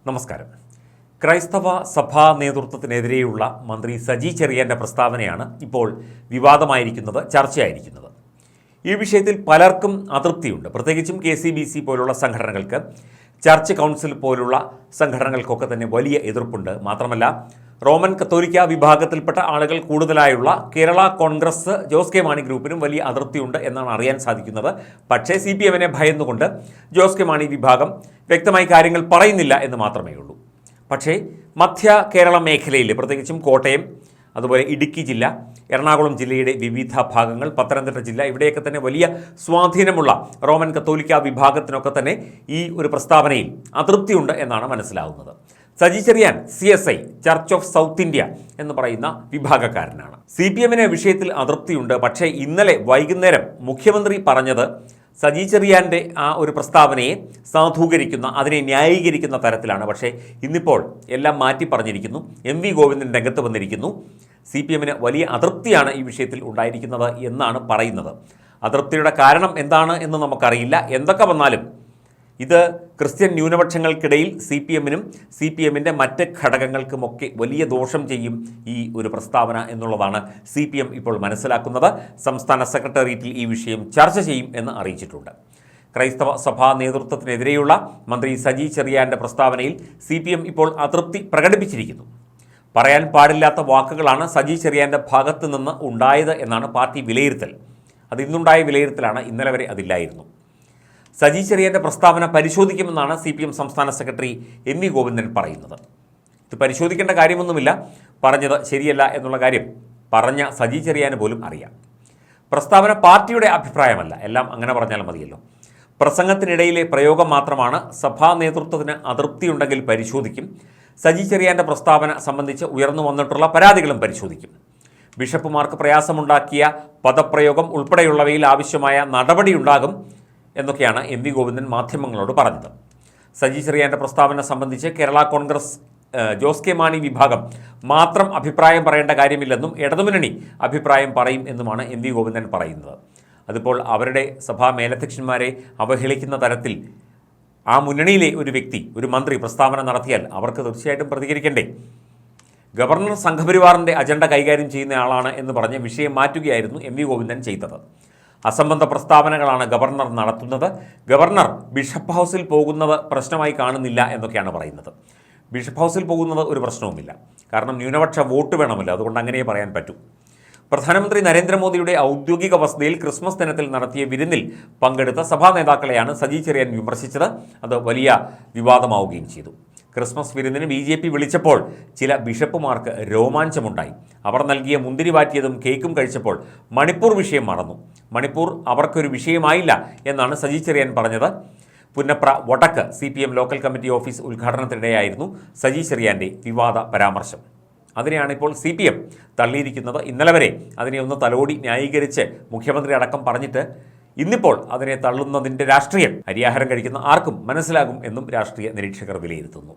നമസ്കാരം. ക്രൈസ്തവ സഭാ നേതൃത്വത്തിനെതിരെയുള്ള മന്ത്രി സജി ചെറിയാൻ്റെ പ്രസ്താവനയാണ് ഇപ്പോൾ വിവാദമായിരിക്കുന്നത്, ചർച്ചയായിരിക്കുന്നത്. ഈ വിഷയത്തിൽ പലർക്കും അതൃപ്തിയുണ്ട്. പ്രത്യേകിച്ചും KCBC പോലുള്ള സംഘടനകൾക്ക്, ചർച്ച് കൗൺസിൽ പോലുള്ള സംഘടനകൾക്കൊക്കെ തന്നെ വലിയ എതിർപ്പുണ്ട്. മാത്രമല്ല, റോമൻ കത്തോലിക്ക വിഭാഗത്തിൽപ്പെട്ട ആളുകൾ കൂടുതലായുള്ള കേരള കോൺഗ്രസ് ജോസ് കെ മാണി ഗ്രൂപ്പിനും വലിയ അതൃപ്തിയുണ്ട് എന്നാണ് അറിയാൻ സാധിക്കുന്നത്. പക്ഷേ CPM-നെ ഭയന്നുകൊണ്ട് ജോസ് കെ മാണി വിഭാഗം വ്യക്തമായി കാര്യങ്ങൾ പറയുന്നില്ല എന്ന് മാത്രമേ ഉള്ളൂ. പക്ഷേ മധ്യ കേരള മേഖലയിൽ, പ്രത്യേകിച്ചും കോട്ടയം, അതുപോലെ ഇടുക്കി ജില്ല, എറണാകുളം ജില്ലയുടെ വിവിധ ഭാഗങ്ങൾ, പത്തനംതിട്ട ജില്ല, ഇവിടെയൊക്കെ തന്നെ വലിയ സ്വാധീനമുള്ള റോമൻ കത്തോലിക്ക വിഭാഗത്തിനൊക്കെ തന്നെ ഈ ഒരു പ്രസ്താവനയിൽ അതൃപ്തിയുണ്ട് എന്നാണ് മനസ്സിലാവുന്നത്. Saji Cheriyan CSI, Church of South India എന്ന് പറയുന്ന വിഭാഗക്കാരനാണ്. CPM-ന് വിഷയത്തിൽ അതൃപ്തിയുണ്ട്. പക്ഷേ ഇന്നലെ വൈകുന്നേരം മുഖ്യമന്ത്രി പറഞ്ഞത് സജി ചെറിയാൻ്റെ ആ ഒരു പ്രസ്താവനയെ സാധൂകരിക്കുന്ന, അതിനെ ന്യായീകരിക്കുന്ന തരത്തിലാണ്. പക്ഷേ ഇന്നിപ്പോൾ എല്ലാം മാറ്റി പറഞ്ഞിരിക്കുന്നു. MV ഗോവിന്ദൻ രംഗത്ത് വന്നിരിക്കുന്നു. CPM-ന് വലിയ അതൃപ്തിയാണ് ഈ വിഷയത്തിൽ ഉണ്ടായിരിക്കുന്നത് എന്നാണ് പറയുന്നത്. അതൃപ്തിയുടെ കാരണം എന്താണ് എന്ന് നമുക്കറിയില്ല. എന്തൊക്കെ വന്നാലും ഇത് ക്രിസ്ത്യൻ ന്യൂനപക്ഷങ്ങൾക്കിടയിൽ CPM-നും CPM-ൻ്റെ മറ്റ് ഘടകങ്ങൾക്കുമൊക്കെ വലിയ ദോഷം ചെയ്യും ഈ ഒരു പ്രസ്താവന എന്നുള്ളതാണ് CPM ഇപ്പോൾ മനസ്സിലാക്കുന്നത്. സംസ്ഥാന സെക്രട്ടേറിയറ്റിൽ ഈ വിഷയം ചർച്ച ചെയ്യും എന്ന് അറിയിച്ചിട്ടുണ്ട്. ക്രൈസ്തവ സഭാ നേതൃത്വത്തിനെതിരെയുള്ള മന്ത്രി സജി ചെറിയാൻ്റെ പ്രസ്താവനയിൽ CPM ഇപ്പോൾ അതൃപ്തി പ്രകടിപ്പിച്ചിരിക്കുന്നു. പറയാൻ പാടില്ലാത്ത വാക്കുകളാണ് സജി ചെറിയാൻ്റെ ഭാഗത്തു നിന്ന് ഉണ്ടായത് എന്നാണ് പാർട്ടി വിലയിരുത്തൽ. അത് ഇന്നുണ്ടായ വിലയിരുത്തലാണ്, ഇന്നലെ വരെ അതില്ലായിരുന്നു. സജി ചെറിയാൻ്റെ പ്രസ്താവന പരിശോധിക്കുമെന്നാണ് CPM സംസ്ഥാന സെക്രട്ടറി MV ഗോവിന്ദൻ പറയുന്നത്. ഇത് പരിശോധിക്കേണ്ട കാര്യമൊന്നുമില്ല, പറഞ്ഞത് ശരിയല്ല എന്നുള്ള കാര്യം പറഞ്ഞ സജി ചെറിയാന് പോലും അറിയാം. പ്രസ്താവന പാർട്ടിയുടെ അഭിപ്രായമല്ല, എല്ലാം അങ്ങനെ പറഞ്ഞാൽ മതിയല്ലോ. പ്രസംഗത്തിനിടയിലെ പ്രയോഗം മാത്രമാണ്. സഭാ നേതൃത്വത്തിന് അതൃപ്തിയുണ്ടെങ്കിൽ പരിശോധിക്കും. സജി ചെറിയാൻ്റെ പ്രസ്താവന സംബന്ധിച്ച് ഉയർന്നു വന്നിട്ടുള്ള പരാതികളും പരിശോധിക്കും. ബിഷപ്പുമാർക്ക് പ്രയാസമുണ്ടാക്കിയ പദപ്രയോഗം ഉൾപ്പെടെയുള്ളവയിൽ ആവശ്യമായ നടപടിയുണ്ടാകും എന്നൊക്കെയാണ് MV ഗോവിന്ദൻ മാധ്യമങ്ങളോട് പറഞ്ഞത്. സജി ചെറിയാൻ്റെ പ്രസ്താവന സംബന്ധിച്ച് കേരള കോൺഗ്രസ് ജോസ് കെ മാണി വിഭാഗം മാത്രം അഭിപ്രായം പറയേണ്ട കാര്യമില്ലെന്നും ഇടതുമുന്നണി അഭിപ്രായം പറയും എന്നുമാണ് MV ഗോവിന്ദൻ പറയുന്നത്. അതിപ്പോൾ അവരുടെ സഭാ മേലധ്യക്ഷന്മാരെ അവഹേളിക്കുന്ന തരത്തിൽ ആ മുന്നണിയിലെ ഒരു വ്യക്തി, ഒരു മന്ത്രി പ്രസ്താവന നടത്തിയാൽ അവർക്ക് തീർച്ചയായിട്ടും പ്രതികരിക്കണ്ടേ? ഗവർണർ സംഘപരിവാറിൻ്റെ അജണ്ട കൈകാര്യം ചെയ്യുന്ന ആളാണ് എന്ന് പറഞ്ഞ് വിഷയം മാറ്റുകയായിരുന്നു MV ഗോവിന്ദൻ ചെയ്തത്. അസംബന്ധ പ്രസ്താവനകളാണ് ഗവർണർ നടത്തുന്നത്. ഗവർണർ ബിഷപ്പ് ഹൗസിൽ പോകുന്നത് പ്രശ്നമായി കാണുന്നില്ല എന്നൊക്കെയാണ് പറയുന്നത്. ബിഷപ്പ് ഹൗസിൽ പോകുന്നത് ഒരു പ്രശ്നവുമില്ല, കാരണം ന്യൂനപക്ഷ വോട്ട് വേണമല്ലോ, അതുകൊണ്ട് അങ്ങനെ പറയാൻ പറ്റൂ. പ്രധാനമന്ത്രി നരേന്ദ്രമോദിയുടെ ഔദ്യോഗിക വസതിയിൽ ക്രിസ്മസ് ദിനത്തിൽ നടത്തിയ വിരുന്നിൽ പങ്കെടുത്ത സഭാ നേതാക്കളെയാണ് സജി ചെറിയാൻ വിമർശിച്ചത്. അത് വലിയ വിവാദമാവുകയും ചെയ്തു. ക്രിസ്മസ് വിരുന്നിന് BJP വിളിച്ചപ്പോൾ ചില ബിഷപ്പുമാർക്ക് രോമാഞ്ചമുണ്ടായി. അവർ നൽകിയ മുന്തിരി വാറ്റിയതും കേക്കും കഴിച്ചപ്പോൾ മണിപ്പൂർ വിഷയം മറന്നു. മണിപ്പൂർ അവർക്കൊരു വിഷയമായില്ല എന്നാണ് സജി ചെറിയാൻ പറഞ്ഞത്. പുന്നപ്ര വടക്ക് CPM ലോക്കൽ കമ്മിറ്റി ഓഫീസ് ഉദ്ഘാടനത്തിനിടെയായിരുന്നു സജി ചെറിയാൻ്റെ വിവാദ പരാമർശം. അതിനെയാണ് ഇപ്പോൾ CPM തള്ളിയിരിക്കുന്നത്. ഇന്നലെ വരെ അതിനെ ഒന്ന് തലോടി ന്യായീകരിച്ച് മുഖ്യമന്ത്രി അടക്കം പറഞ്ഞിട്ട് ഇന്നിപ്പോൾ അതിനെ തള്ളുന്നതിൻ്റെ രാഷ്ട്രീയം അരിയാഹാരം കഴിക്കുന്ന ആർക്കും മനസ്സിലാകും എന്നും രാഷ്ട്രീയ നിരീക്ഷകർ വിലയിരുത്തുന്നു.